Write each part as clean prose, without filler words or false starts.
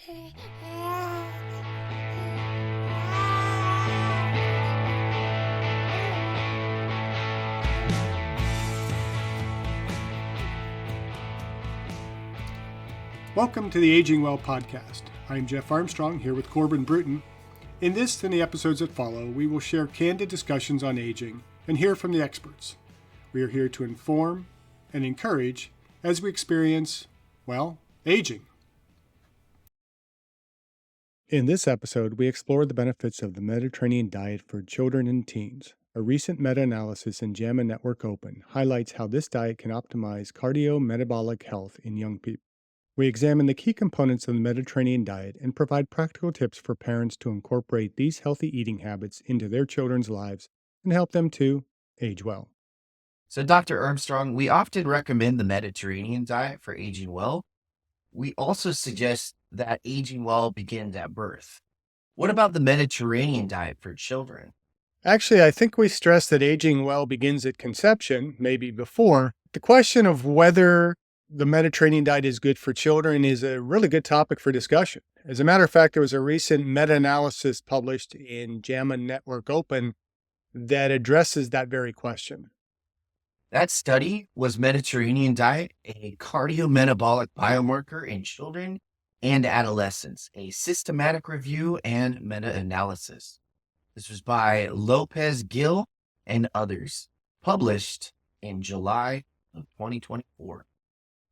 Welcome to the Aging Well podcast. I'm Jeff Armstrong here with Corbin Bruton. In this and the episodes that follow, we will share candid discussions on aging and hear from the experts. We are here to inform and encourage as we experience, aging. In this episode, we explore the benefits of the Mediterranean diet for children and teens. A recent meta-analysis in JAMA Network Open highlights how this diet can optimize cardiometabolic health in young people. We examine the key components of the Mediterranean diet and provide practical tips for parents to incorporate these healthy eating habits into their children's lives and help them to age well. So, Dr. Armstrong, we often recommend the Mediterranean diet for aging well. We also suggest that aging well begins at birth. What about the Mediterranean diet for children? Actually, I think we stress that aging well begins at conception, maybe before. The question of whether the Mediterranean diet is good for children is a really good topic for discussion. As a matter of fact, there was a recent meta-analysis published in JAMA Network Open that addresses that very question. That study was Mediterranean diet, a cardiometabolic biomarker in children and adolescents, a systematic review and meta-analysis. This was by Lopez Gill and others, published in July of 2024.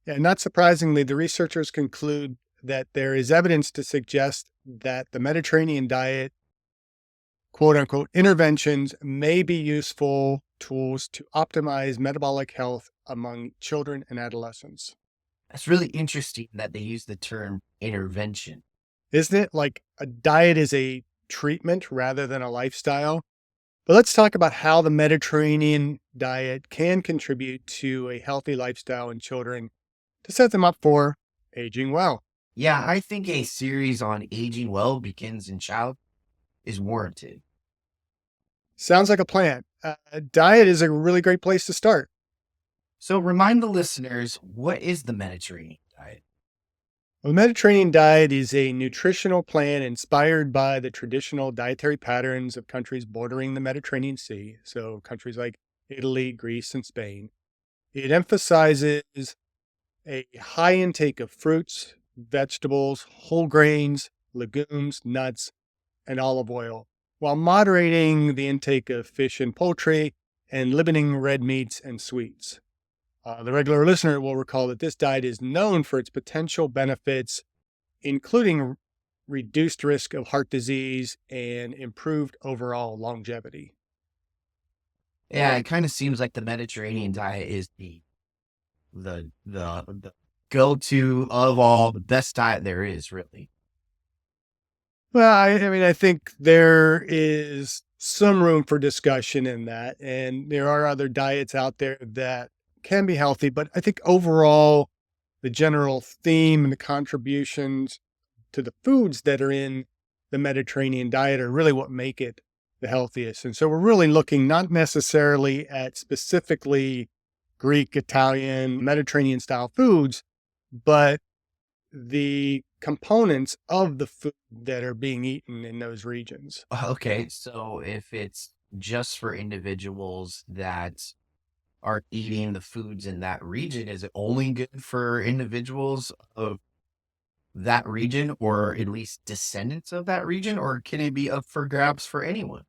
Yeah, not surprisingly, the researchers conclude that there is evidence to suggest that the Mediterranean diet, quote unquote, interventions may be useful tools to optimize metabolic health among children and adolescents. That's really interesting that they use the term intervention. Isn't it? Like a diet is a treatment rather than a lifestyle. But let's talk about how the Mediterranean diet can contribute to a healthy lifestyle in children to set them up for aging well. Yeah, I think a series on aging well begins in child is warranted. Sounds like a plan. Diet is a really great place to start. So remind the listeners, what is the Mediterranean diet? Well, the Mediterranean diet is a nutritional plan inspired by the traditional dietary patterns of countries bordering the Mediterranean Sea, so countries like Italy, Greece, and Spain. It emphasizes a high intake of fruits, vegetables, whole grains, legumes, nuts, and olive oil, while moderating the intake of fish and poultry and limiting red meats and sweets. The regular listener will recall that this diet is known for its potential benefits, including reduced risk of heart disease and improved overall longevity. Yeah, it kind of seems like the Mediterranean diet is the go-to of all, the best diet there is, really. Well, I think there is some room for discussion in that, and there are other diets out there that can be healthy, but I think overall, the general theme and the contributions to the foods that are in the Mediterranean diet are really what make it the healthiest. And so we're really looking not necessarily at specifically Greek, Italian, Mediterranean style foods, but the components of the food that are being eaten in those regions. Okay, so if it's just for individuals that are eating the foods in that region, is it only good for individuals of that region, or at least descendants of that region, or can it be up for grabs for anyone?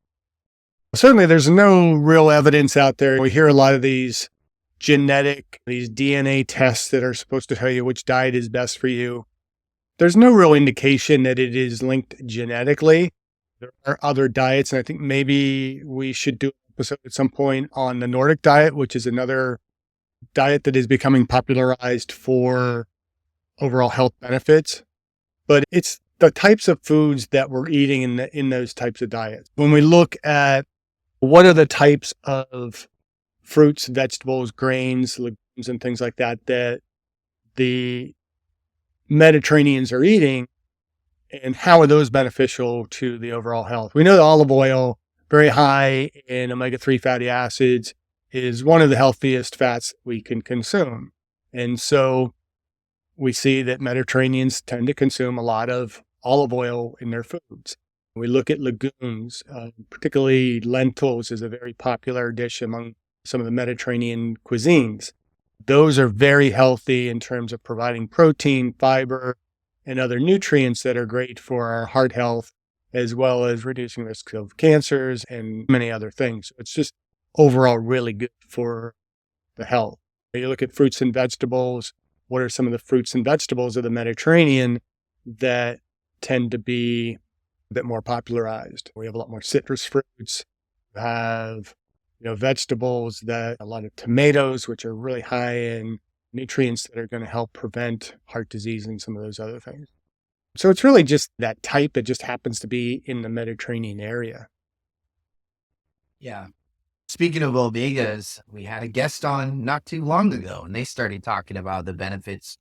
Certainly, there's no real evidence out there. We hear a lot of these DNA tests that are supposed to tell you which diet is best for you. There's no real indication that it is linked genetically. There are other diets, and I think maybe we should do an episode at some point on the Nordic diet, which is another diet that is becoming popularized for overall health benefits. But it's the types of foods that we're eating in those types of diets. When we look at what are the types of fruits, vegetables, grains, legumes, and things like that that the Mediterraneans are eating, and how are those beneficial to the overall health? We know the olive oil, very high in omega-3 fatty acids, is one of the healthiest fats we can consume. And so we see that Mediterraneans tend to consume a lot of olive oil in their foods. We look at legumes, particularly lentils is a very popular dish among some of the Mediterranean cuisines. Those are very healthy in terms of providing protein, fiber, and other nutrients that are great for our heart health, as well as reducing risks of cancers and many other things. It's just overall really good for the health. You look at fruits and vegetables. What are some of the fruits and vegetables of the Mediterranean that tend to be a bit more popularized? We have a lot more citrus fruits. We have, vegetables that a lot of tomatoes, which are really high in nutrients that are going to help prevent heart disease and some of those other things. So it's really just that type that just happens to be in the Mediterranean area. Yeah. Speaking of omegas, we had a guest on not too long ago, and they started talking about the benefits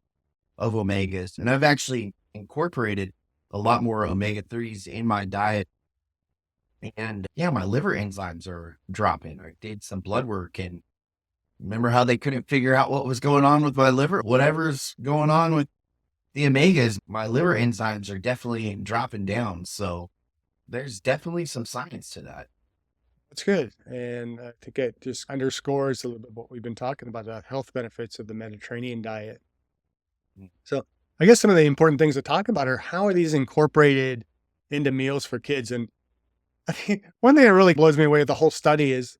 of omegas. And I've actually incorporated a lot more omega-3s in my diet. And yeah, my liver enzymes are dropping. I did some blood work, and remember how they couldn't figure out what was going on with my liver? Whatever's going on with the omegas, my liver enzymes are definitely dropping down. So there's definitely some science to that. That's good. And I think it just underscores a little bit what we've been talking about, the health benefits of the Mediterranean diet. So I guess some of the important things to talk about are how are these incorporated into meals for kids? And I think one thing that really blows me away with the whole study is,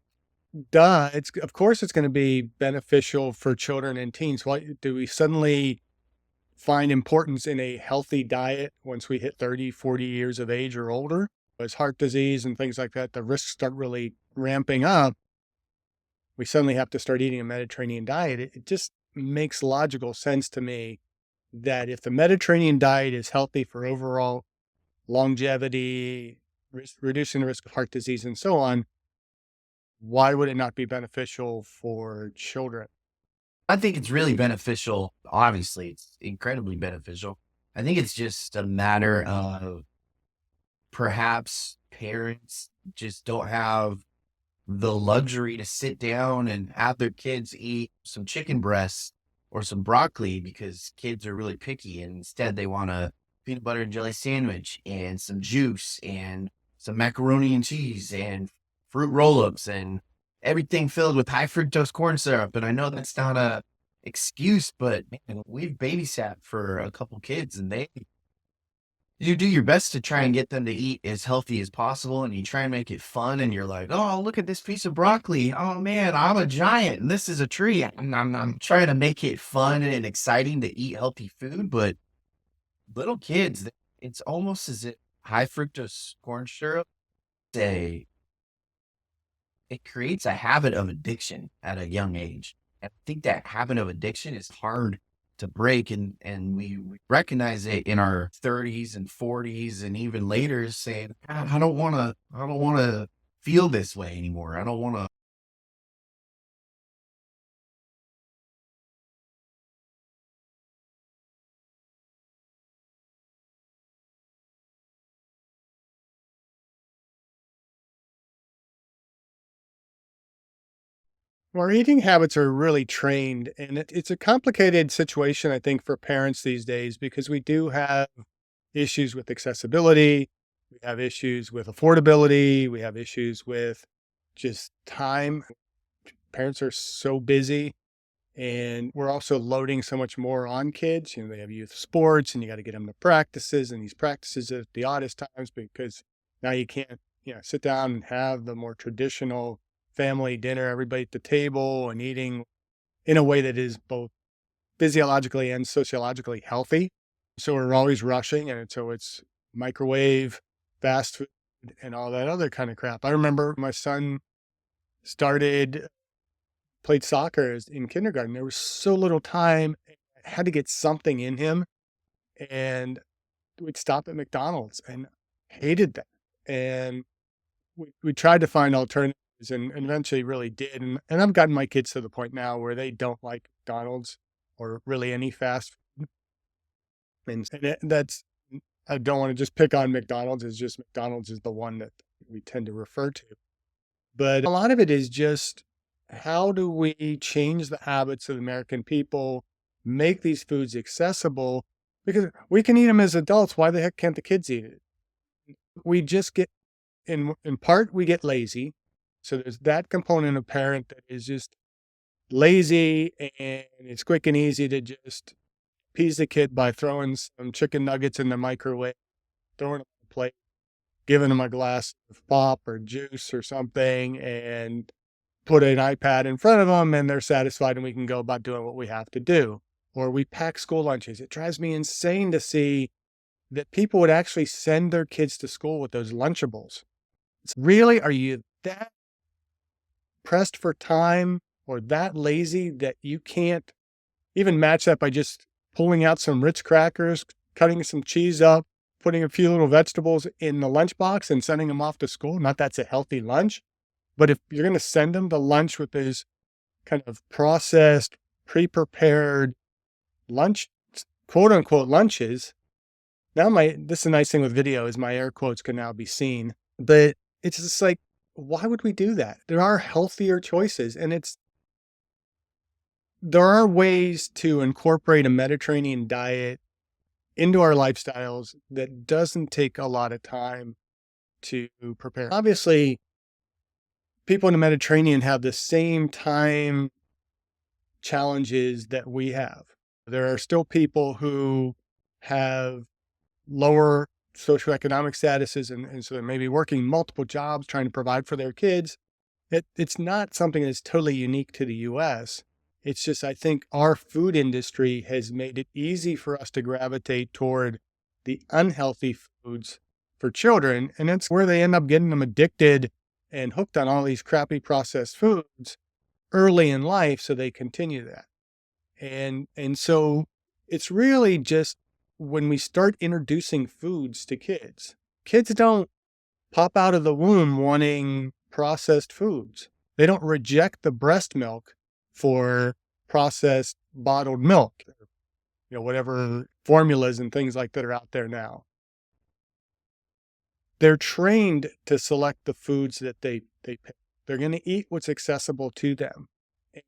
it's of course it's going to be beneficial for children and teens. Why do we suddenly find importance in a healthy diet once we hit 30, 40 years of age or older? As heart disease and things like that, the risks start really ramping up. We suddenly have to start eating a Mediterranean diet. It just makes logical sense to me that if the Mediterranean diet is healthy for overall longevity, reducing the risk of heart disease and so on, why would it not be beneficial for children? I think it's really beneficial. Obviously, it's incredibly beneficial. I think it's just a matter of perhaps parents just don't have the luxury to sit down and have their kids eat some chicken breasts or some broccoli because kids are really picky. And instead, they want a peanut butter and jelly sandwich and some juice and some macaroni and cheese and fruit roll ups and everything filled with high fructose corn syrup. And I know that's not a excuse, but man, we've babysat for a couple kids, and you do your best to try and get them to eat as healthy as possible, and you try and make it fun, and you're like, oh, look at this piece of broccoli. Oh man, I'm a giant and this is a tree. And I'm trying to make it fun and exciting to eat healthy food, but little kids, it's almost as if high fructose corn syrup, say, it creates a habit of addiction at a young age. And I think that habit of addiction is hard to break. And we recognize it in our 30s and 40s and even later, saying, "God, I don't want to feel this way anymore. I don't want to." Our eating habits are really trained, and it's a complicated situation, I think, for parents these days because we do have issues with accessibility, we have issues with affordability, we have issues with just time. Parents are so busy, and we're also loading so much more on kids. They have youth sports, and you got to get them to practices, and these practices at the oddest times because now you can't, sit down and have the more traditional family dinner, everybody at the table and eating in a way that is both physiologically and sociologically healthy. So we're always rushing, and so it's microwave, fast food, and all that other kind of crap. I remember my son played soccer in kindergarten. There was so little time. I had to get something in him, and we'd stop at McDonald's and hated that. And we tried to find alternatives and eventually really did. And I've gotten my kids to the point now where they don't like McDonald's or really any fast food. That's, I don't want to just pick on McDonald's. It's just McDonald's is the one that we tend to refer to. But a lot of it is just how do we change the habits of the American people, make these foods accessible because we can eat them as adults. Why the heck can't the kids eat it? We just get, in part, we get lazy. So there's that component of parent that is just lazy, and it's quick and easy to just appease the kid by throwing some chicken nuggets in the microwave, throwing them on a plate, giving them a glass of pop or juice or something, and put an iPad in front of them, and they're satisfied, and we can go about doing what we have to do. Or we pack school lunches. It drives me insane to see that people would actually send their kids to school with those Lunchables. Really, are you that pressed for time or that lazy that you can't even match that by just pulling out some Ritz crackers, cutting some cheese up, putting a few little vegetables in the lunchbox and sending them off to school? Not that's a healthy lunch, but if you're going to send them to lunch with these kind of processed, pre-prepared lunch, quote unquote lunches. Now this is a nice thing with video is my air quotes can now be seen, but it's just like, why would we do that? There are healthier choices, and there are ways to incorporate a Mediterranean diet into our lifestyles that doesn't take a lot of time to prepare. Obviously, people in the Mediterranean have the same time challenges that we have. There are still people who have lower socioeconomic statuses, and so they're maybe working multiple jobs trying to provide for their kids. It's not something that's totally unique to the US. It's just, I think our food industry has made it easy for us to gravitate toward the unhealthy foods for children. And that's where they end up getting them addicted and hooked on all these crappy processed foods early in life. So they continue that. And so it's really just when we start introducing foods to kids, kids don't pop out of the womb wanting processed foods. They don't reject the breast milk for processed bottled milk, whatever formulas and things like that are out there now. They're trained to select the foods that they pick. They're going to eat what's accessible to them.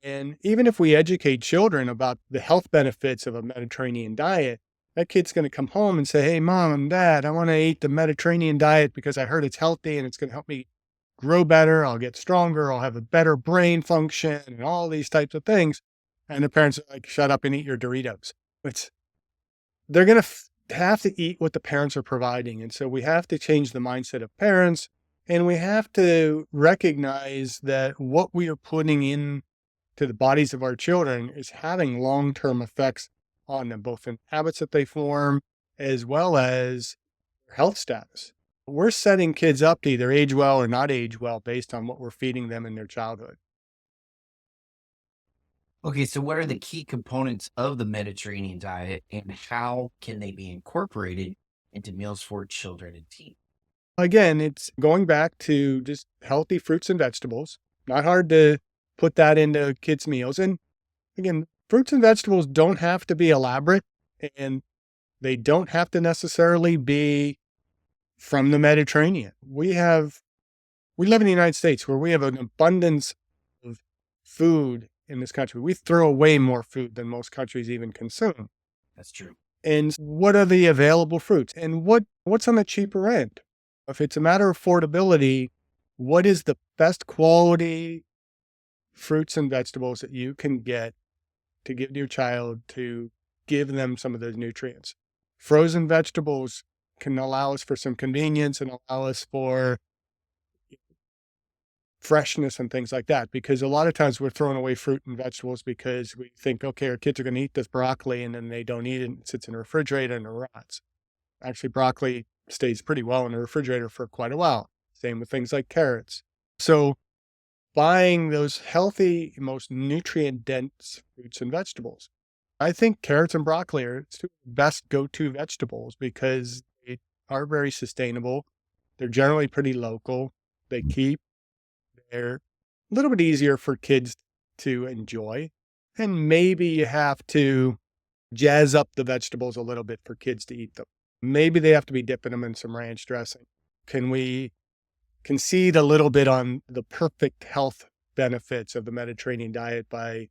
And even if we educate children about the health benefits of a Mediterranean diet, that kid's going to come home and say, hey, mom and dad, I want to eat the Mediterranean diet because I heard it's healthy and it's going to help me grow better. I'll get stronger. I'll have a better brain function and all these types of things. And the parents are like, shut up and eat your Doritos. They're going to have to eat what the parents are providing. And so we have to change the mindset of parents, and we have to recognize that what we are putting in to the bodies of our children is having long-term effects on them, both in habits that they form as well as health status. We're setting kids up to either age well or not age well based on what we're feeding them in their childhood. Okay, so what are the key components of the Mediterranean diet and how can they be incorporated into meals for children and teens? Again, it's going back to just healthy fruits and vegetables. Not hard to put that into kids' meals. And again, fruits and vegetables don't have to be elaborate, and they don't have to necessarily be from the Mediterranean. We live in the United States where we have an abundance of food in this country. We throw away more food than most countries even consume. That's true. And what are the available fruits? And what's on the cheaper end? If it's a matter of affordability, what is the best quality fruits and vegetables that you can get to give to your child to give them some of those nutrients? Frozen vegetables can allow us for some convenience and allow us for freshness and things like that, because a lot of times we're throwing away fruit and vegetables because we think, okay, our kids are going to eat this broccoli, and then they don't eat it and it sits in the refrigerator and it rots. Actually, broccoli stays pretty well in the refrigerator for quite a while. Same with things like carrots. So buying those healthy, most nutrient dense fruits and vegetables. I think carrots and broccoli are two best go-to vegetables because they are very sustainable. They're generally pretty local. They're a little bit easier for kids to enjoy. And maybe you have to jazz up the vegetables a little bit for kids to eat them. Maybe they have to be dipping them in some ranch dressing. Can we concede a little bit on the perfect health benefits of the Mediterranean diet by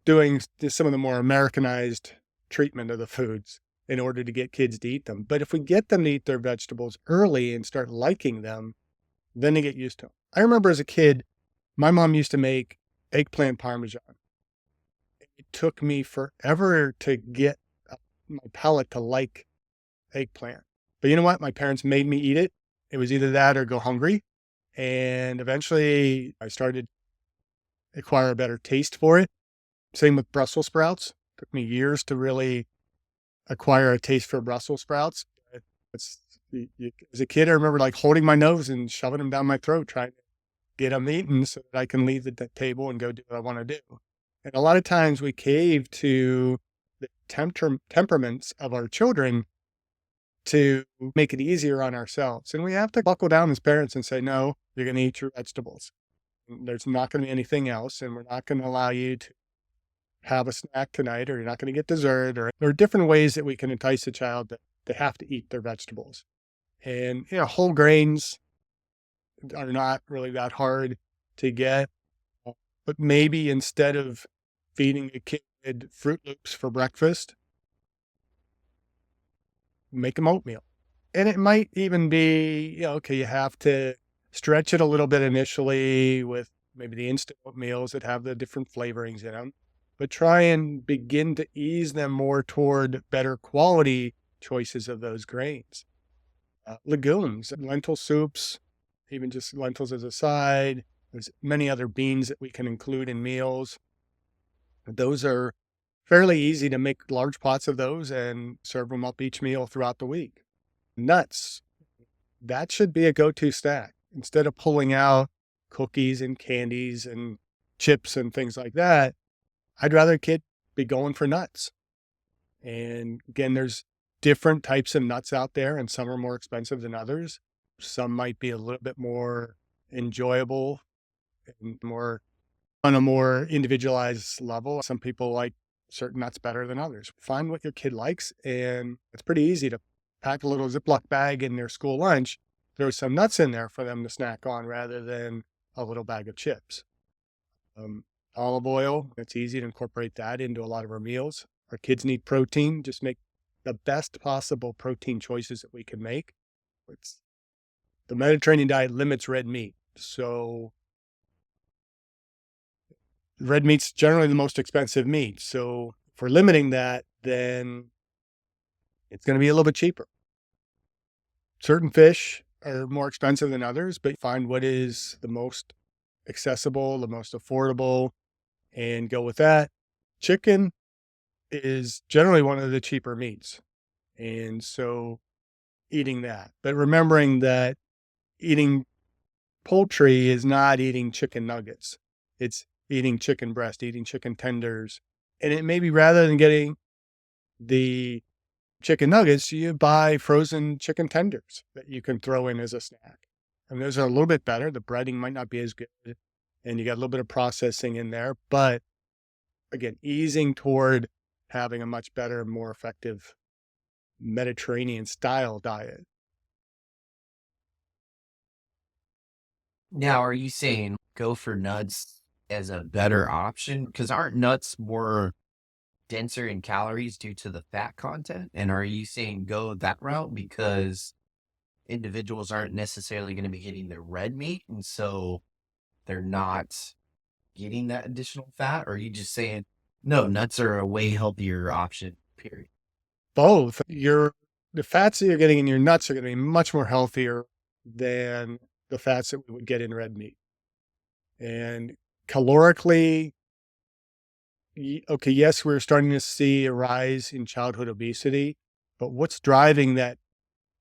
doing some of the more Americanized treatment of the foods in order to get kids to eat them. But if we get them to eat their vegetables early and start liking them, then they get used to them. I remember as a kid, my mom used to make eggplant parmesan. It took me forever to get my palate to like eggplant. But you know what? My parents made me eat it. It was either that or go hungry. And eventually I started to acquire a better taste for it. Same with Brussels sprouts. It took me years to really acquire a taste for Brussels sprouts. It's, as a kid, I remember like holding my nose and shoving them down my throat, trying to get them eaten so that I can leave the table and go do what I want to do. And a lot of times we cave to the temperaments of our children to make it easier on ourselves. And we have to buckle down as parents and say, no, you're going to eat your vegetables. There's not going to be anything else. And we're not going to allow you to have a snack tonight, or you're not going to get dessert. Or there are different ways that we can entice a child that they have to eat their vegetables. And, whole grains are not really that hard to get. But maybe instead of feeding a kid Fruit Loops for breakfast, make them oatmeal. And it might even be, okay, you have to stretch it a little bit initially with maybe the instant oatmeals that have the different flavorings in them, but try and begin to ease them more toward better quality choices of those grains. Legumes, lentil soups, even just lentils as a side. There's many other beans that we can include in meals. Those are fairly easy to make large pots of those and serve them up each meal throughout the week. Nuts, that should be a go-to snack. Instead of pulling out cookies and candies and chips and things like that, I'd rather a kid be going for nuts. And again, there's different types of nuts out there, and some are more expensive than others. Some might be a little bit more enjoyable and more on a more individualized level. Some people like certain nuts better than others. Find what your kid likes, and it's pretty easy to pack a little Ziploc bag in their school lunch, throw some nuts in there for them to snack on rather than a little bag of chips. Olive oil, it's easy to incorporate that into a lot of our meals. Our kids need protein. Just make the best possible protein choices that we can make. The Mediterranean diet limits red meat. So red meat's generally the most expensive meat. So if we're limiting that, then it's going to be a little bit cheaper. Certain fish are more expensive than others, but find what is the most accessible, the most affordable, and go with that. Chicken is generally one of the cheaper meats. And so eating that, but remembering that eating poultry is not eating chicken nuggets. It's eating chicken breast, eating chicken tenders. And it may be rather than getting the chicken nuggets, you buy frozen chicken tenders that you can throw in as a snack. And those are a little bit better. The breading might not be as good, and you got a little bit of processing in there. But again, easing toward having a much better, more effective Mediterranean style diet. Now, are you saying go for nuts as a better option? Because aren't nuts more denser in calories due to the fat content? And are you saying go that route because individuals aren't necessarily going to be getting their red meat, and so they're not getting that additional fat? Or are you just saying, no, nuts are a way healthier option, period? Both. The fats that you're getting in your nuts are going to be much more healthier than the fats that we would get in red meat. And calorically, okay, yes, we're starting to see a rise in childhood obesity, but what's driving that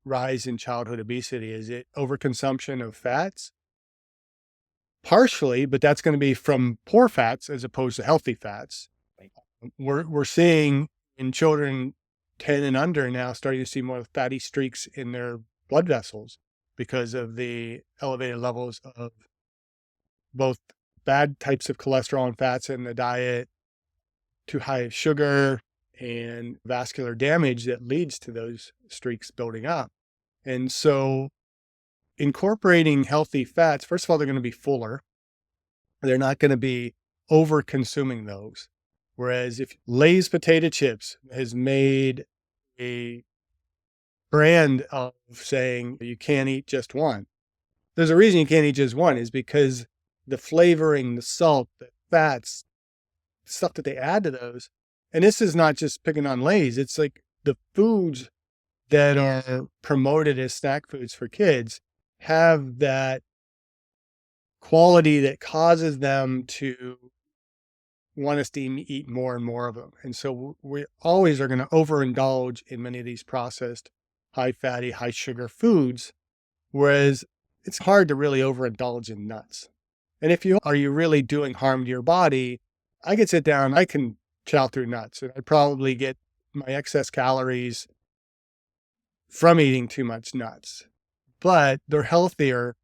rise in childhood obesity? Is it overconsumption of fats? Partially, but that's going to be from poor fats as opposed to healthy fats. We're seeing in children 10 and under now starting to see more fatty streaks in their blood vessels because of the elevated levels of both bad types of cholesterol and fats in the diet, too high sugar, and vascular damage that leads to those streaks building up. And so incorporating healthy fats, first of all, they're going to be fuller. They're not going to be over consuming those. Whereas if Lay's potato chips has made a brand of saying you can't eat just one. There's a reason you can't eat just one, is because the flavoring, the salt, the fats, stuff that they add to those. And this is not just picking on Lay's. It's like the foods that are promoted as snack foods for kids have that quality that causes them to want us to eat more and more of them. And so we always are going to overindulge in many of these processed, high fatty, high sugar foods, whereas it's hard to really overindulge in nuts. And if you are you really doing harm to your body, I could sit down, I can chow through nuts, and I'd probably get my excess calories from eating too much nuts. But they're healthier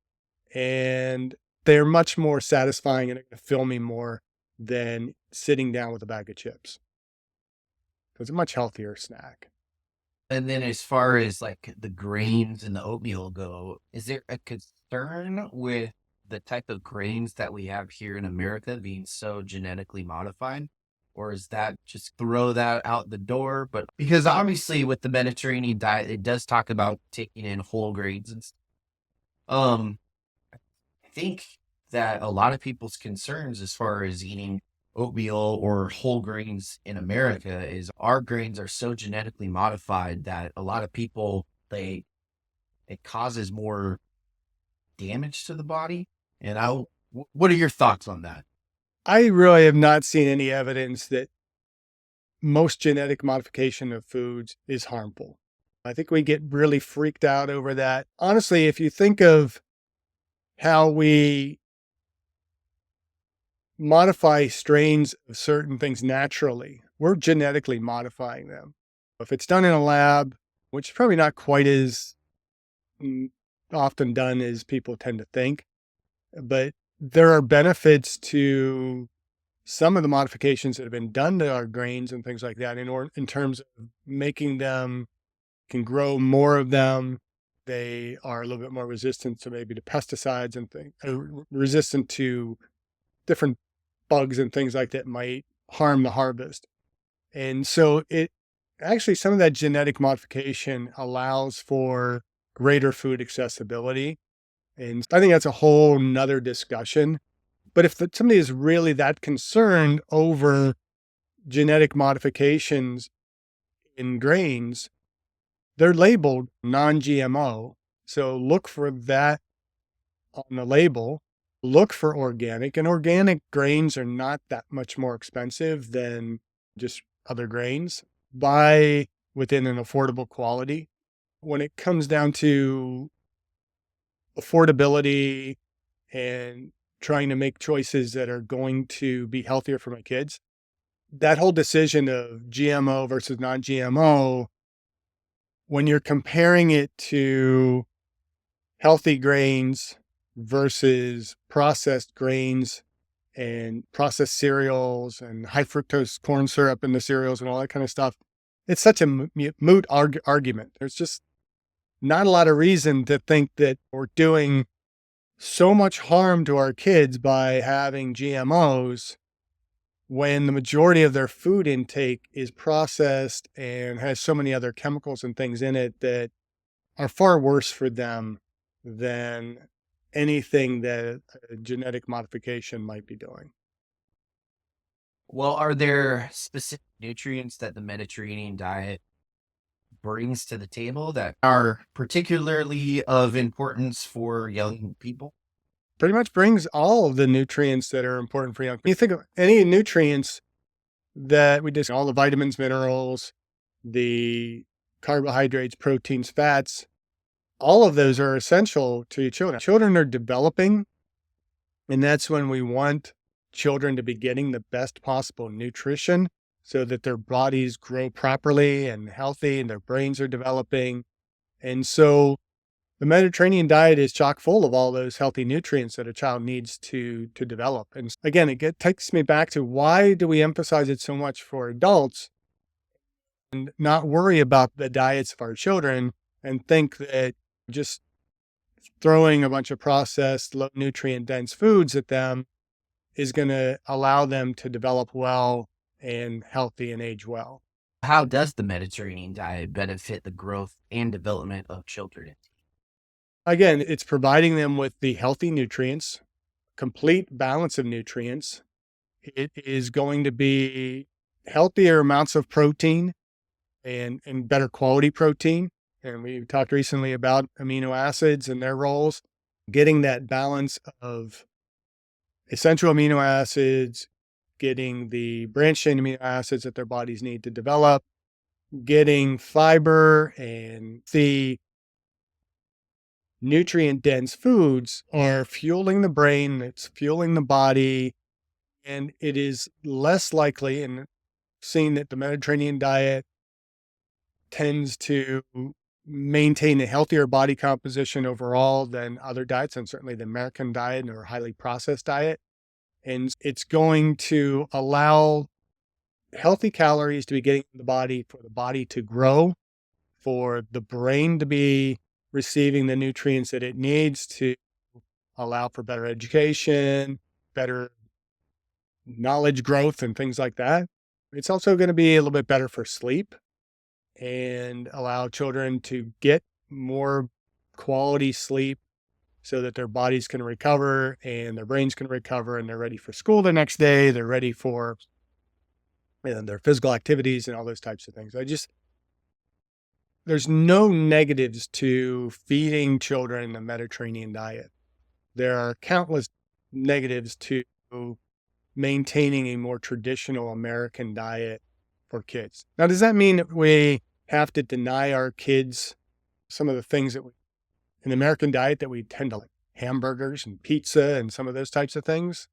and they're much more satisfying and they're going to fill me more than sitting down with a bag of chips. So it's a much healthier snack. And then as far as like the grains and the oatmeal go, is there a concern with the type of grains that we have here in America being so genetically modified? Or is that just throw that out the door? But because obviously with the Mediterranean diet, it does talk about taking in whole grains and stuff. I think that a lot of people's concerns as far as eating oatmeal or whole grains in America is our grains are so genetically modified that a lot of people it causes more damage to the body. And what are your thoughts on that? I really have not seen any evidence that most genetic modification of foods is harmful. I think we get really freaked out over that. Honestly, if you think of how we modify strains of certain things naturally, we're genetically modifying them. If it's done in a lab, which is probably not quite as often done as people tend to think, but there are benefits to some of the modifications that have been done to our grains and things like that in terms of making them, can grow more of them. They are a little bit more resistant to maybe to pesticides and things, resistant to different bugs and things like that might harm the harvest. And so it actually, some of that genetic modification allows for greater food accessibility. And I think that's a whole nother discussion. But if somebody is really that concerned over genetic modifications in grains, they're labeled non-GMO. So look for that on the label. Look for organic, and organic grains are not that much more expensive than just other grains. Buy within an affordable quality. When it comes down to affordability and trying to make choices that are going to be healthier for my kids, that whole decision of GMO versus non-GMO, when you're comparing it to healthy grains versus processed grains and processed cereals and high fructose corn syrup in the cereals and all that kind of stuff, it's such a moot argument. There's just not a lot of reason to think that we're doing so much harm to our kids by having GMOs when the majority of their food intake is processed and has so many other chemicals and things in it that are far worse for them than anything that a genetic modification might be doing. Well, are there specific nutrients that the Mediterranean diet brings to the table that are particularly of importance for young people? Pretty much brings all of the nutrients that are important for young people. You think of any nutrients that we just, all the vitamins, minerals, the carbohydrates, proteins, fats, all of those are essential to your children. Children are developing, and that's when we want children to be getting the best possible nutrition so that their bodies grow properly and healthy and their brains are developing. And so the Mediterranean diet is chock full of all those healthy nutrients that a child needs to develop. And again, it takes me back to, why do we emphasize it so much for adults and not worry about the diets of our children and think that just throwing a bunch of processed, low nutrient dense foods at them is going to allow them to develop well and healthy and age well. How does the Mediterranean diet benefit the growth and development of children? Again, it's providing them with the healthy nutrients, complete balance of nutrients. It is going to be healthier amounts of protein and better quality protein. And we talked recently about amino acids and their roles, getting that balance of essential amino acids, getting the branched chain amino acids that their bodies need to develop, getting fiber, and the nutrient dense foods are fueling the brain, it's fueling the body, and it is less likely, and seeing that the Mediterranean diet tends to maintain a healthier body composition overall than other diets, and certainly the American diet or highly processed diet. And it's going to allow healthy calories to be getting in the body for the body to grow, for the brain to be receiving the nutrients that it needs to allow for better education, better knowledge growth, and things like that. It's also going to be a little bit better for sleep and allow children to get more quality sleep so that their bodies can recover and their brains can recover and they're ready for school the next day. They're ready for their physical activities and all those types of things. There's no negatives to feeding children the Mediterranean diet. There are countless negatives to maintaining a more traditional American diet for kids. Now, does that mean that we have to deny our kids some of the things that in the American diet that we tend to like, hamburgers and pizza and some of those types of things?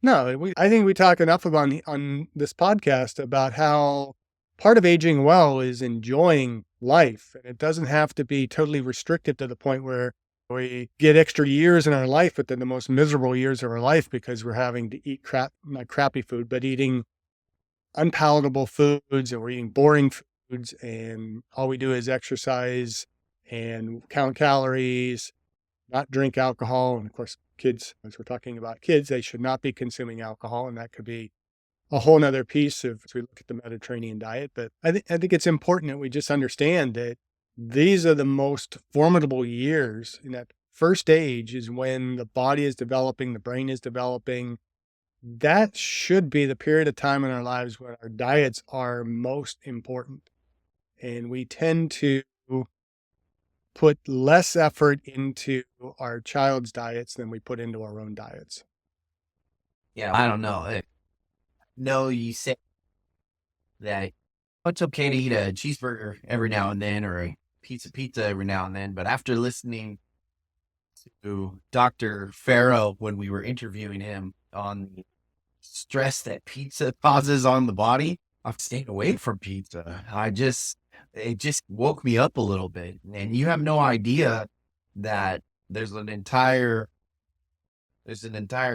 No, I think we talk enough about on this podcast about how part of aging well is enjoying life. And it doesn't have to be totally restrictive to the point where we get extra years in our life, but then the most miserable years of our life because we're having to eat not crappy food, but eating unpalatable foods, and we're eating boring foods, and all we do is exercise and count calories, not drink alcohol. And of course, kids, as we're talking about kids, they should not be consuming alcohol. And that could be a whole nother piece of, as we look at the Mediterranean diet. But I think it's important that we just understand that these are the most formidable years. In that first age is when the body is developing, the brain is developing. That should be the period of time in our lives when our diets are most important. And we tend to put less effort into our child's diets than we put into our own diets. Yeah, I don't know. No, you say that it's okay to eat a cheeseburger every now and then or a pizza every now and then. But after listening to Dr. Farrow when we were interviewing him on the stress that pizza causes on the body, I've stayed away from pizza. It just woke me up a little bit. And you have no idea that there's an entire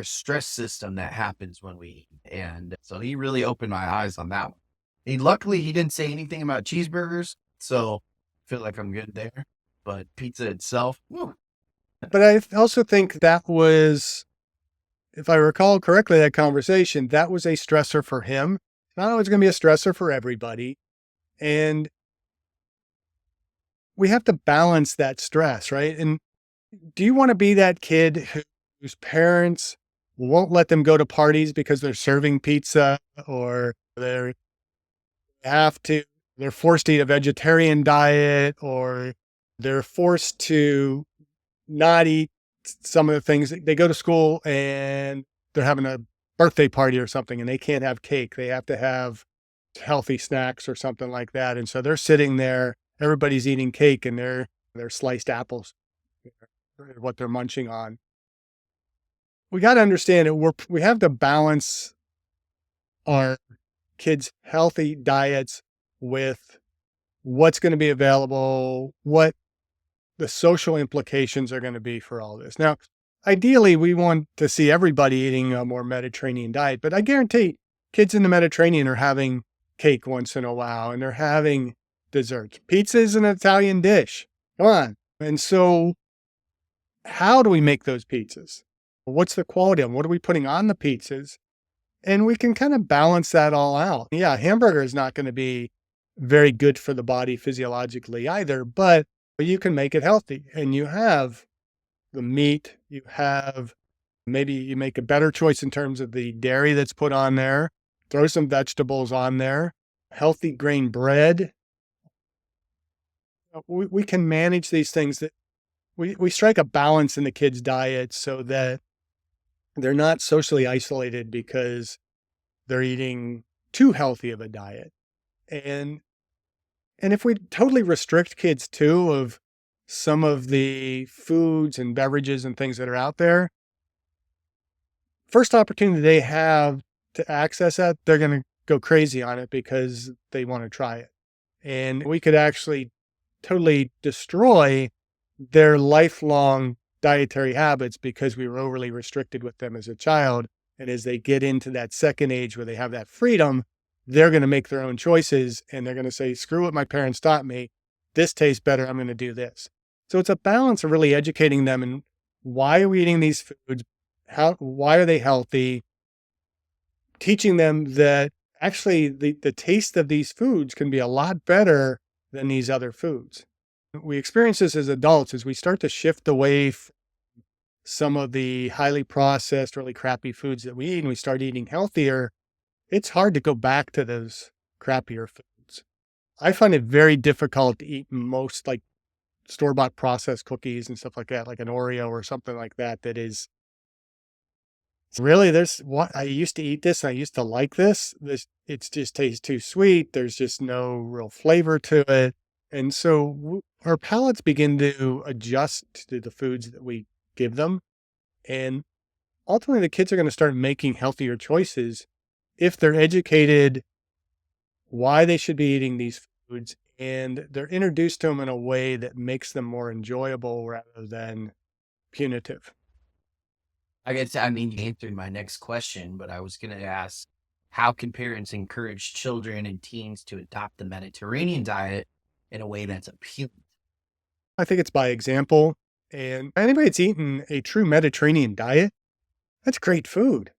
stress system that happens when we eat. And so he really opened my eyes on that one. Luckily, he didn't say anything about cheeseburgers, so I feel like I'm good there. But pizza itself, whew. But I also think that was, if I recall correctly, that conversation, that was a stressor for him. Not always going to be a stressor for everybody. And we have to balance that stress, right? And do you want to be that kid whose parents won't let them go to parties because they're serving pizza, or they're forced to eat a vegetarian diet, or they're forced to not eat some of the things? They go to school and they're having a birthday party or something and they can't have cake. They have to have healthy snacks or something like that. And so they're sitting there, everybody's eating cake and they're sliced apples, what they're munching on. We got to understand that we have to balance our kids' healthy diets with what's going to be available, what the social implications are going to be for all this. Now, ideally, we want to see everybody eating a more Mediterranean diet, but I guarantee kids in the Mediterranean are having cake once in a while and they're having desserts. Pizza is an Italian dish. Come on. And so how do we make those pizzas? What's the quality of them? What are we putting on the pizzas? And we can kind of balance that all out. Yeah, hamburger is not going to be very good for the body physiologically either, but you can make it healthy. And you have the meat, you have maybe you make a better choice in terms of the dairy that's put on there, throw some vegetables on there, healthy grain bread. We can manage these things that we strike a balance in the kids' diet so that they're not socially isolated because they're eating too healthy of a diet. And and if we totally restrict kids too of some of the foods and beverages and things that are out there, first opportunity they have to access that, they're going to go crazy on it because they want to try it. And we could actually totally destroy their lifelong dietary habits because we were overly restricted with them as a child. And as they get into that second age where they have that freedom, they're going to make their own choices and they're going to say, screw what my parents taught me. This tastes better. I'm going to do this. So it's a balance of really educating them and why are we eating these foods? Why are they healthy? Teaching them that actually the taste of these foods can be a lot better than these other foods. We experience this as adults as we start to shift away from some of the highly processed, really crappy foods that we eat and we start eating healthier. It's hard to go back to those crappier foods. I find it very difficult to eat most like store-bought processed cookies and stuff like that, like an Oreo or something like that, that is really, there's what I used to eat this. I used to like this. It just tastes too sweet. There's just no real flavor to it. And so our palates begin to adjust to the foods that we give them. And ultimately, the kids are going to start making healthier choices if they're educated why they should be eating these foods and they're introduced to them in a way that makes them more enjoyable rather than punitive. I mean, you answered my next question, but I was going to ask, how can parents encourage children and teens to adopt the Mediterranean diet in a way that's appealing? I think it's by example. And anybody that's eaten a true Mediterranean diet, that's great food.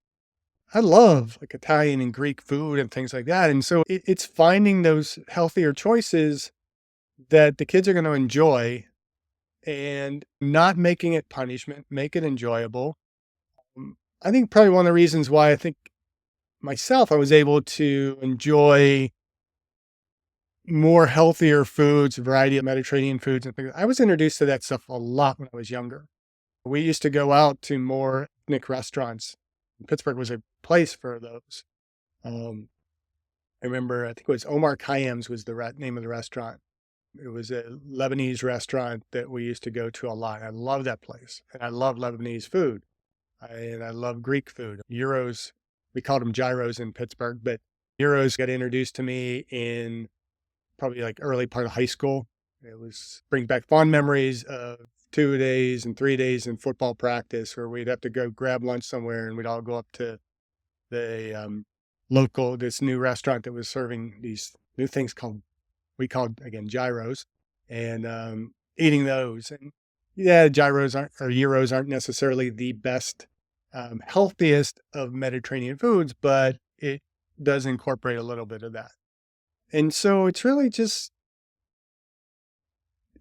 I love like Italian and Greek food and things like that. And so it's finding those healthier choices that the kids are going to enjoy and not making it punishment, make it enjoyable. I think probably one of the reasons why I think myself, I was able to enjoy more healthier foods, a variety of Mediterranean foods and things. I was introduced to that stuff a lot when I was younger. We used to go out to more ethnic restaurants. Pittsburgh was a place for those. Um, I remember, I think it was Omar Khayyam's was the name of the restaurant. It was a Lebanese restaurant that we used to go to a lot. I love that place. And I love Lebanese food. And I love Greek food. Euros, we called them gyros in Pittsburgh, but Euros got introduced to me in probably like early part of high school. It was bring back fond memories of 2 days and 3 days in football practice where we'd have to go grab lunch somewhere and we'd all go up to the this new restaurant that was serving these new things we called again gyros and eating those. And yeah, gyros aren't or gyros aren't necessarily the best, healthiest of Mediterranean foods, but it does incorporate a little bit of that. And so it's really just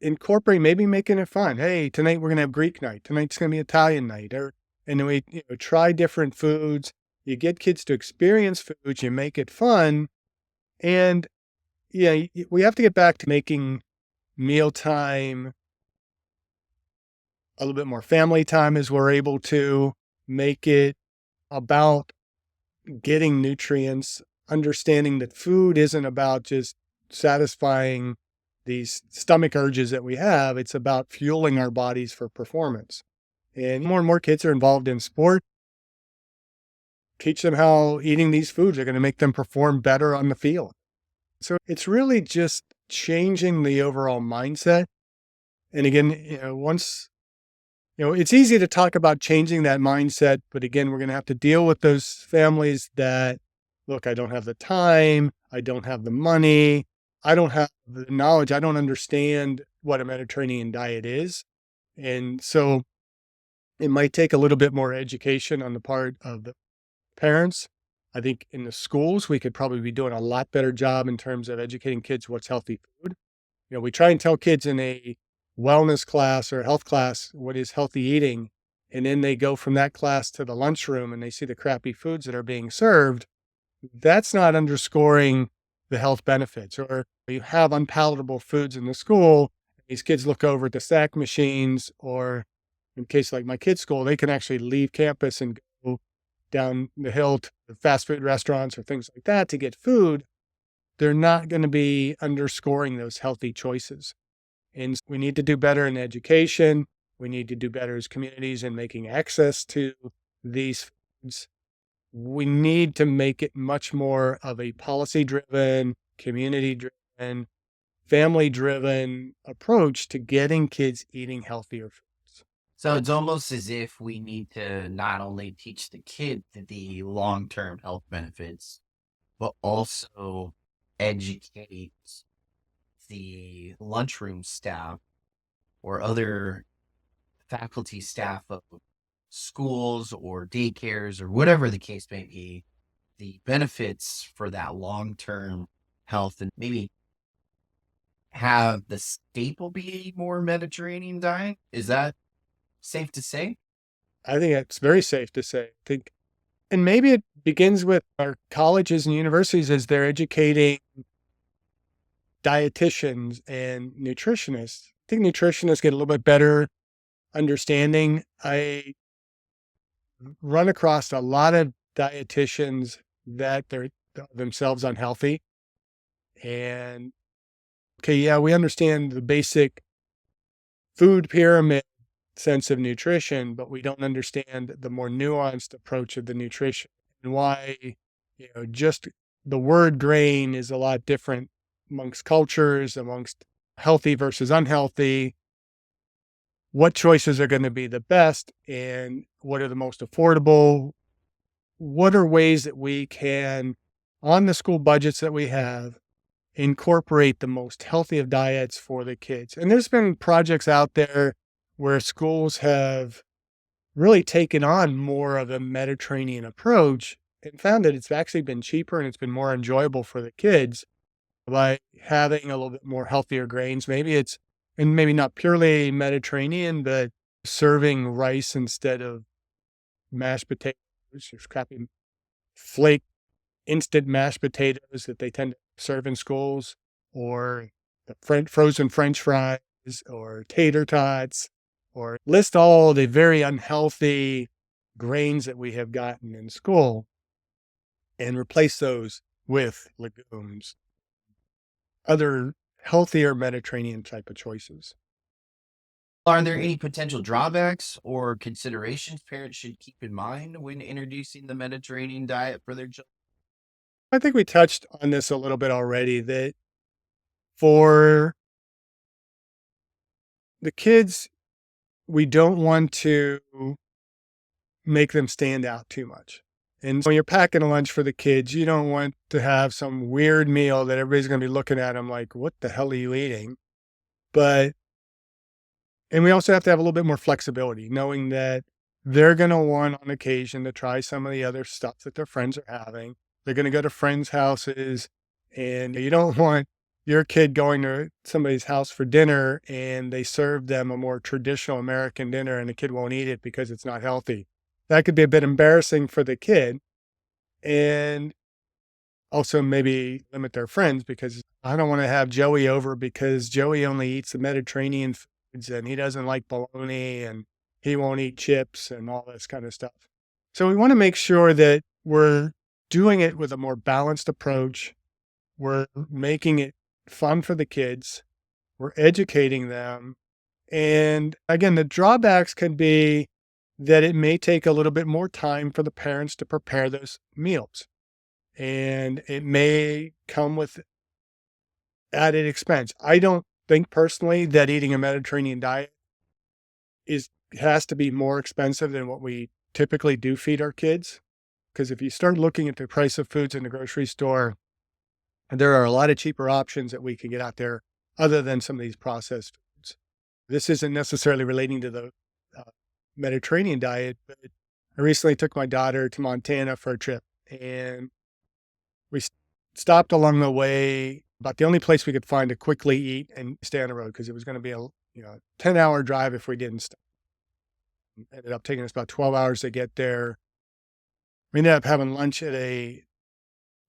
incorporate, maybe making it fun. Hey, tonight we're gonna have Greek night. Tonight's gonna be Italian night, and then we try different foods. You get kids to experience foods. You make it fun, and yeah, we have to get back to making mealtime a little bit more family time as we're able to make it about getting nutrients, understanding that food isn't about just satisfying these stomach urges that we have. It's about fueling our bodies for performance. And more kids are involved in sport. Teach them how eating these foods are going to make them perform better on the field. So it's really just changing the overall mindset. And again, once it's easy to talk about changing that mindset, but again, we're going to have to deal with those families that, look, I don't have the time, I don't have the money, I don't have the knowledge, I don't understand what a Mediterranean diet is. And so it might take a little bit more education on the part of the parents. I think in the schools, we could probably be doing a lot better job in terms of educating kids what's healthy food. We try and tell kids in a wellness class or health class what is healthy eating. And then they go from that class to the lunchroom and they see the crappy foods that are being served. That's not underscoring the health benefits. Or you have unpalatable foods in the school. These kids look over at the snack machines, or in case like my kids' school, they can actually leave campus and go down the hill to the fast food restaurants or things like that to get food. They're not going to be underscoring those healthy choices. And we need to do better in education. We need to do better as communities in making access to these foods. We need to make it much more of a policy-driven, community-driven, family-driven approach to getting kids eating healthier foods. So it's almost as if we need to not only teach the kid the long-term health benefits, but also educate the lunchroom staff or other faculty staff of schools or daycares or whatever the case may be, the benefits for that long-term health, and maybe have the staple be a more Mediterranean diet. Is that safe to say? I think it's very safe to say. And maybe it begins with our colleges and universities as they're educating dietitians and nutritionists. I think nutritionists get a little bit better understanding. I run across a lot of dietitians that they're themselves unhealthy. And okay, yeah, we understand the basic food pyramid sense of nutrition, but we don't understand the more nuanced approach of the nutrition and why, just the word grain is a lot different amongst cultures, amongst healthy versus unhealthy, what choices are going to be the best and what are the most affordable. What are ways that we can, on the school budgets that we have, incorporate the most healthy of diets for the kids? And there's been projects out there where schools have really taken on more of a Mediterranean approach and found that it's actually been cheaper and it's been more enjoyable for the kids by having a little bit more healthier grains. And maybe not purely Mediterranean, but serving rice instead of mashed potatoes, or crappy flake instant mashed potatoes that they tend to serve in schools, or the frozen French fries, or tater tots, or list all the very unhealthy grains that we have gotten in school and replace those with legumes, other healthier Mediterranean type of choices. Are there any potential drawbacks or considerations parents should keep in mind when introducing the Mediterranean diet for their children? I think we touched on this a little bit already, that for the kids, we don't want to make them stand out too much. And when you're packing a lunch for the kids, you don't want to have some weird meal that everybody's going to be looking at them like, what the hell are you eating? And we also have to have a little bit more flexibility, knowing that they're going to want on occasion to try some of the other stuff that their friends are having. They're going to go to friends' houses, and you don't want your kid going to somebody's house for dinner and they serve them a more traditional American dinner and the kid won't eat it because it's not healthy. That could be a bit embarrassing for the kid, and also maybe limit their friends, because I don't want to have Joey over because Joey only eats the Mediterranean foods and he doesn't like bologna and he won't eat chips and all this kind of stuff. So we want to make sure that we're doing it with a more balanced approach. We're making it fun for the kids. We're educating them. And again, the drawbacks can be that it may take a little bit more time for the parents to prepare those meals. And it may come with added expense. I don't think personally that eating a Mediterranean diet has to be more expensive than what we typically do feed our kids. Because if you start looking at the price of foods in the grocery store, there are a lot of cheaper options that we can get out there other than some of these processed foods. This isn't necessarily relating to the Mediterranean diet, but I recently took my daughter to Montana for a trip. And we stopped along the way, about the only place we could find to quickly eat and stay on the road because it was going to be a 10-hour drive if we didn't stop. It ended up taking us about 12 hours to get there. We ended up having lunch at a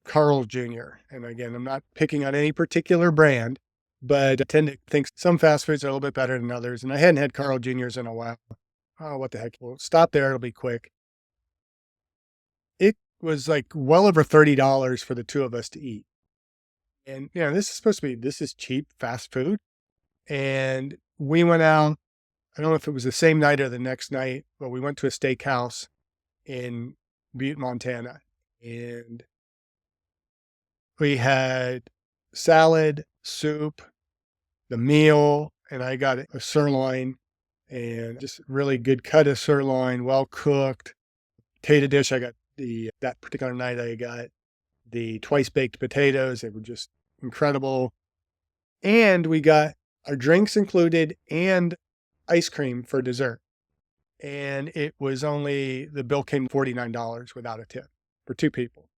Carl Jr. And again, I'm not picking on any particular brand, but I tend to think some fast foods are a little bit better than others. And I hadn't had Carl Jr.'s in a while. Oh, what the heck? We'll stop there. It'll be quick. It was like well over $30 for the two of us to eat. And, this is cheap fast food. And we went out, I don't know if it was the same night or the next night, but we went to a steakhouse in Butte, Montana. And we had salad, soup, the meal, and I got a sirloin and just really good cut of sirloin, well cooked. Potato dish, that particular night, I got the twice baked potatoes. They were just incredible. And we got our drinks included and ice cream for dessert. And the bill came $49 without a tip for two people.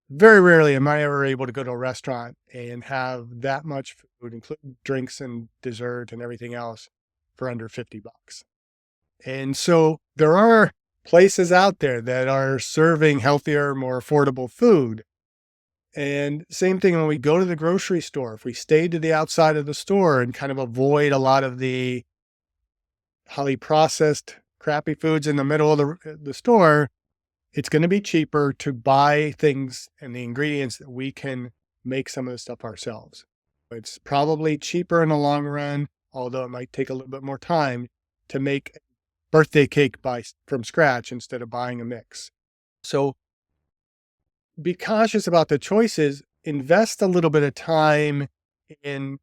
Very rarely am I ever able to go to a restaurant and have that much food, including drinks and dessert and everything else, for under $50. And so there are places out there that are serving healthier, more affordable food. And same thing when we go to the grocery store, if we stay to the outside of the store and kind of avoid a lot of the highly processed, crappy foods in the middle of the store, it's going to be cheaper to buy things and the ingredients that we can make some of the stuff ourselves. It's probably cheaper in the long run, although it might take a little bit more time to make birthday cake from scratch instead of buying a mix. So be cautious about the choices. Invest a little bit of time in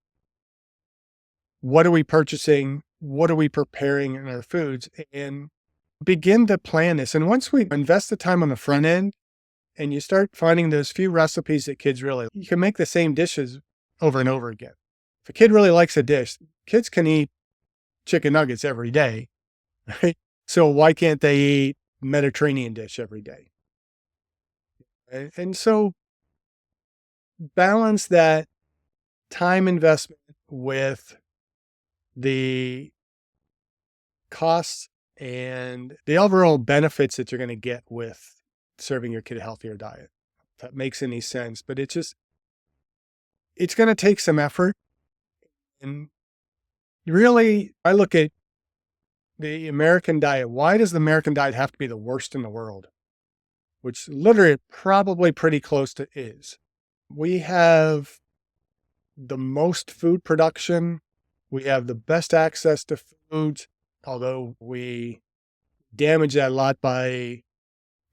what are we purchasing, what are we preparing in our foods, and begin to plan this. And once we invest the time on the front end and you start finding those few recipes that kids you can make the same dishes over and over again. If a kid really likes a dish, kids can eat chicken nuggets every day, right? So why can't they eat Mediterranean dish every day? And so balance that time investment with the costs and the overall benefits that you're going to get with serving your kid a healthier diet. If that makes any sense, but it's going to take some effort. And really, I look at the American diet. Why does the American diet have to be the worst in the world? Which literally probably pretty close to is. We have the most food production. We have the best access to foods, although we damage that a lot by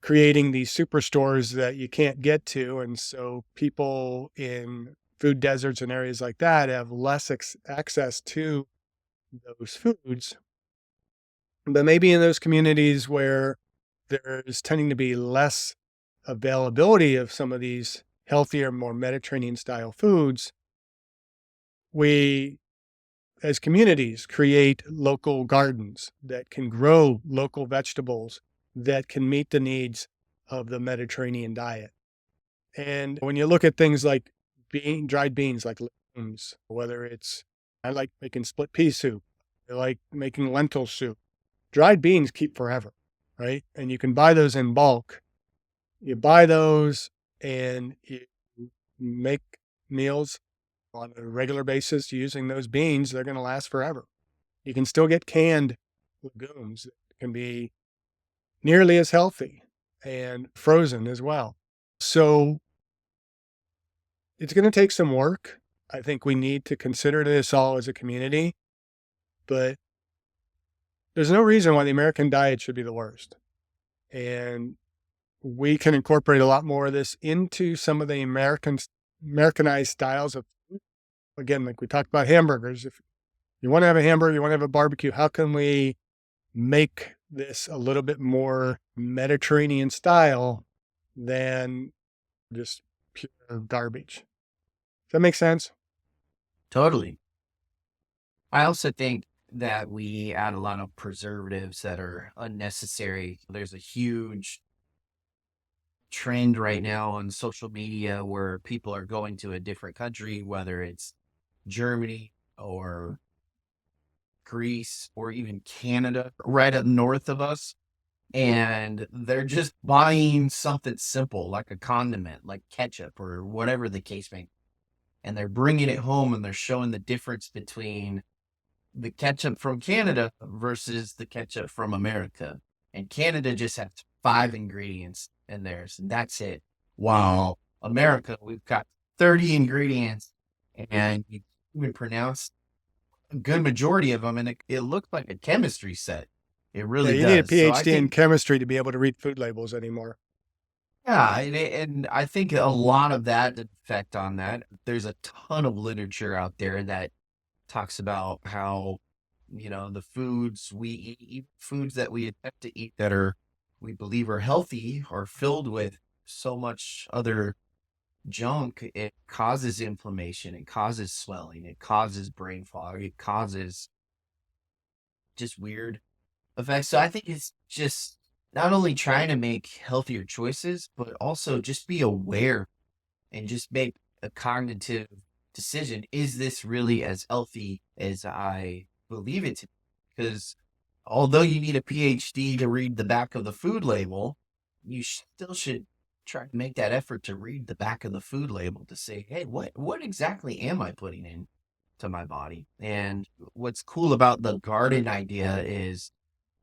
creating these superstores that you can't get to. And so people in food deserts and areas like that have less access to those foods. But maybe in those communities where there's tending to be less availability of some of these healthier, more Mediterranean style foods, we as communities create local gardens that can grow local vegetables that can meet the needs of the Mediterranean diet. And when you look at things like dried beans, like legumes, I like making split pea soup. I like making lentil soup. Dried beans keep forever, right? And you can buy those in bulk. You buy those and you make meals on a regular basis using those beans. They're going to last forever. You can still get canned legumes that can be nearly as healthy and frozen as well. So it's going to take some work. I think we need to consider this all as a community, but there's no reason why the American diet should be the worst. And we can incorporate a lot more of this into some of the Americanized styles of food. Again, like we talked about hamburgers. If you want to have a hamburger, you want to have a barbecue, how can we make this a little bit more Mediterranean style than just pure garbage? Does that make sense? Totally. I also think that we add a lot of preservatives that are unnecessary. There's a huge trend right now on social media where people are going to a different country, whether it's Germany or Greece or even Canada, right up north of us. And they're just buying something simple like a condiment, like ketchup or whatever the case may be. And they're bringing it home and they're showing the difference between the ketchup from Canada versus the ketchup from America. And Canada just has 5 ingredients in theirs, and that's it. Wow. America, we've got 30 ingredients, and you can pronounce a good majority of them, and it looks like a chemistry set. It Yeah, really you need a does. So I PhD in think, chemistry to be able to read food labels anymore. yeah, and I think a lot of that effect on that. There's a ton of literature out there that talks about how, the foods we eat, foods that we attempt to eat that we believe are healthy, are filled with so much other junk. It causes inflammation, it causes swelling, it causes brain fog, it causes just weird effects. So I think it's just not only trying to make healthier choices, but also just be aware and just make a cognitive decision. Is this really as healthy as I believe it to be? Because although you need a PhD to read the back of the food label, you still should try to make that effort to read the back of the food label to say, hey, what exactly am I putting in to my body? And what's cool about the garden idea is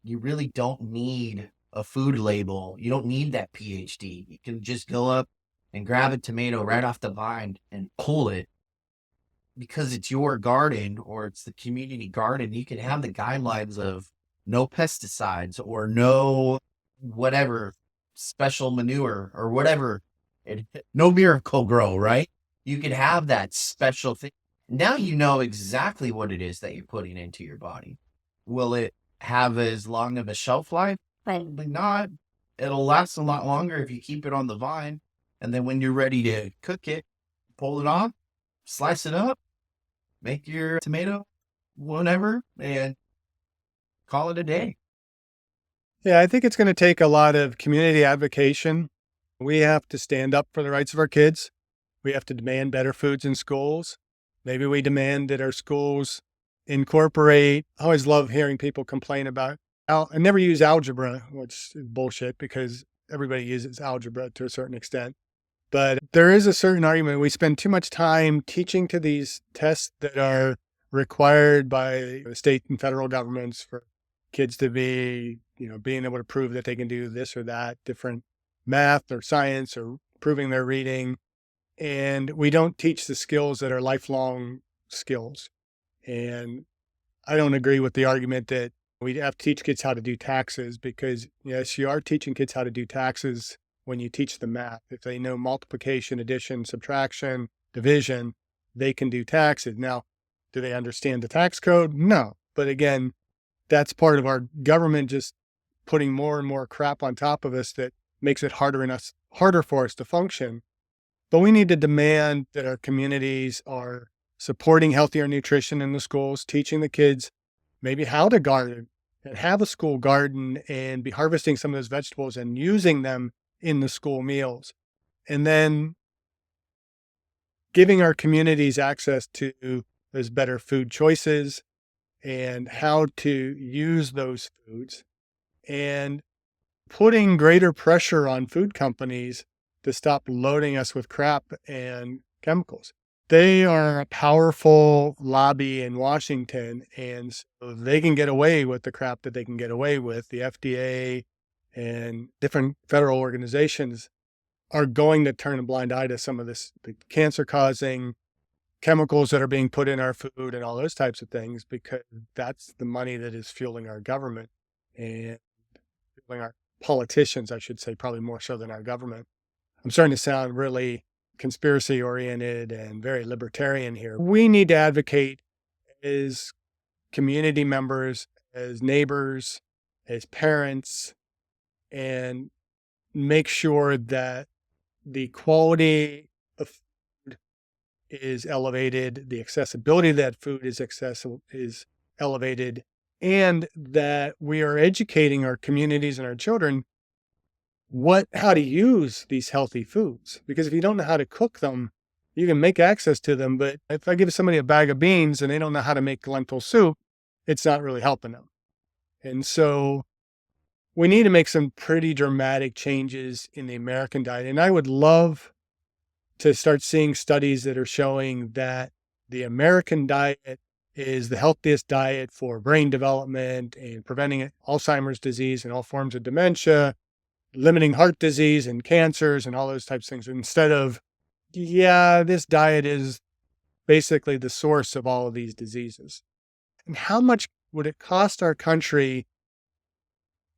you really don't need a food label. You don't need that PhD. You can just go up and grab a tomato right off the vine and pull it because it's your garden or it's the community garden. You can have the guidelines of no pesticides or no whatever special manure or whatever. No miracle grow, right? You can have that special thing. Now you know exactly what it is that you're putting into your body. Will it have as long of a shelf life? Probably not. It'll last a lot longer if you keep it on the vine. And then when you're ready to cook it, pull it off, slice it up, make your tomato, whatever, and call it a day. Yeah, I think it's going to take a lot of community advocacy. We have to stand up for the rights of our kids. We have to demand better foods in schools. Maybe we demand that our schools incorporate. I always love hearing people complain about, I never use algebra, which is bullshit because everybody uses algebra to a certain extent. But there is a certain argument. We spend too much time teaching to these tests that are required by the state and federal governments for kids to be, being able to prove that they can do this or that, different math or science or proving their reading. And we don't teach the skills that are lifelong skills. And I don't agree with the argument that we have to teach kids how to do taxes because, yes, you are teaching kids how to do taxes when you teach them math. If they know multiplication, addition, subtraction, division, they can do taxes. Now, do they understand the tax code? No. But again, that's part of our government just putting more and more crap on top of us that makes it harder for us to function. But we need to demand that our communities are supporting healthier nutrition in the schools, teaching the kids maybe how to garden and have a school garden and be harvesting some of those vegetables and using them in the school meals. And then giving our communities access to those better food choices and how to use those foods and putting greater pressure on food companies to stop loading us with crap and chemicals. They are a powerful lobby in Washington, and so they can get away with the crap that they can get away with. The FDA and different federal organizations are going to turn a blind eye to some of this, the cancer-causing chemicals that are being put in our food and all those types of things, because that's the money that is fueling our government and fueling our politicians, I should say, probably more so than our government. I'm starting to sound really conspiracy oriented and very libertarian here. We need to advocate as community members, as neighbors, as parents, and make sure that the quality of food is elevated, the accessibility of that food is elevated, and that we are educating our communities and our children how to use these healthy foods. Because if you don't know how to cook them, you can make access to them. But if I give somebody a bag of beans and they don't know how to make lentil soup, it's not really helping them. And so we need to make some pretty dramatic changes in the American diet. And I would love to start seeing studies that are showing that the American diet is the healthiest diet for brain development and preventing Alzheimer's disease and all forms of dementia, limiting heart disease and cancers and all those types of things, instead of, yeah, this diet is basically the source of all of these diseases. And how much would it cost our country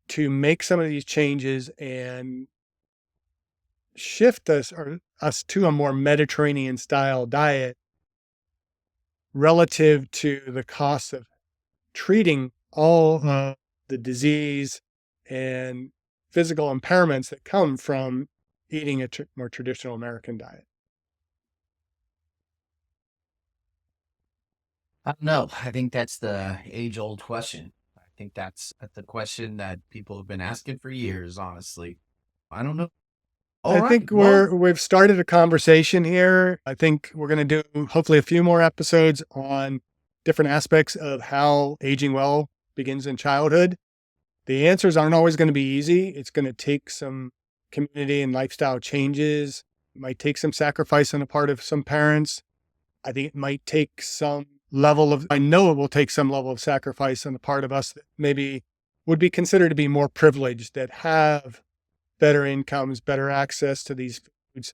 to make some of these changes and shift us to a more Mediterranean style diet relative to the cost of treating all the disease and physical impairments that come from eating a more traditional American diet? I don't know. I think that's the age-old question. I think that's the question that people have been asking for years, honestly. I don't know. All I right. think Well, we've started a conversation here. I think we're going to do hopefully a few more episodes on different aspects of how aging well begins in childhood. The answers aren't always going to be easy. It's going to take some community and lifestyle changes. It might take some sacrifice on the part of some parents. I think it might take I know it will take some level of sacrifice on the part of us that maybe would be considered to be more privileged, that have better incomes, better access to these foods.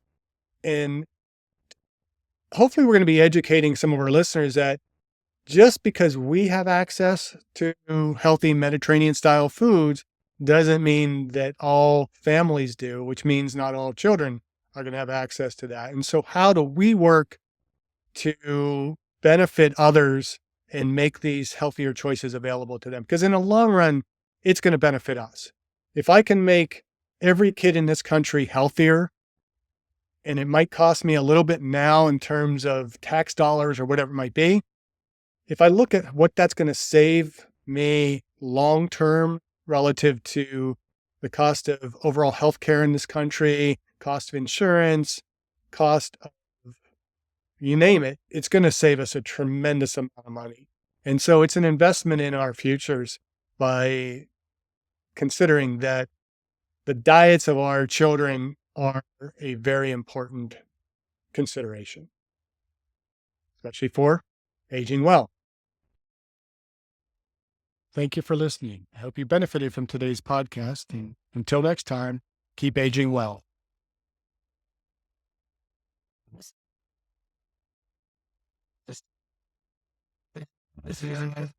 And hopefully we're going to be educating some of our listeners that just because we have access to healthy Mediterranean style foods doesn't mean that all families do, which means not all children are going to have access to that. And so how do we work to benefit others and make these healthier choices available to them? Because in the long run, it's going to benefit us. If I can make every kid in this country healthier, and it might cost me a little bit now in terms of tax dollars or whatever it might be, if I look at what that's going to save me long term relative to the cost of overall healthcare in this country, cost of insurance, cost of you name it, it's going to save us a tremendous amount of money. And so it's an investment in our futures by considering that the diets of our children are a very important consideration, especially for aging well. Thank you for listening. I hope you benefited from today's podcast. And until next time, keep aging well. this, this is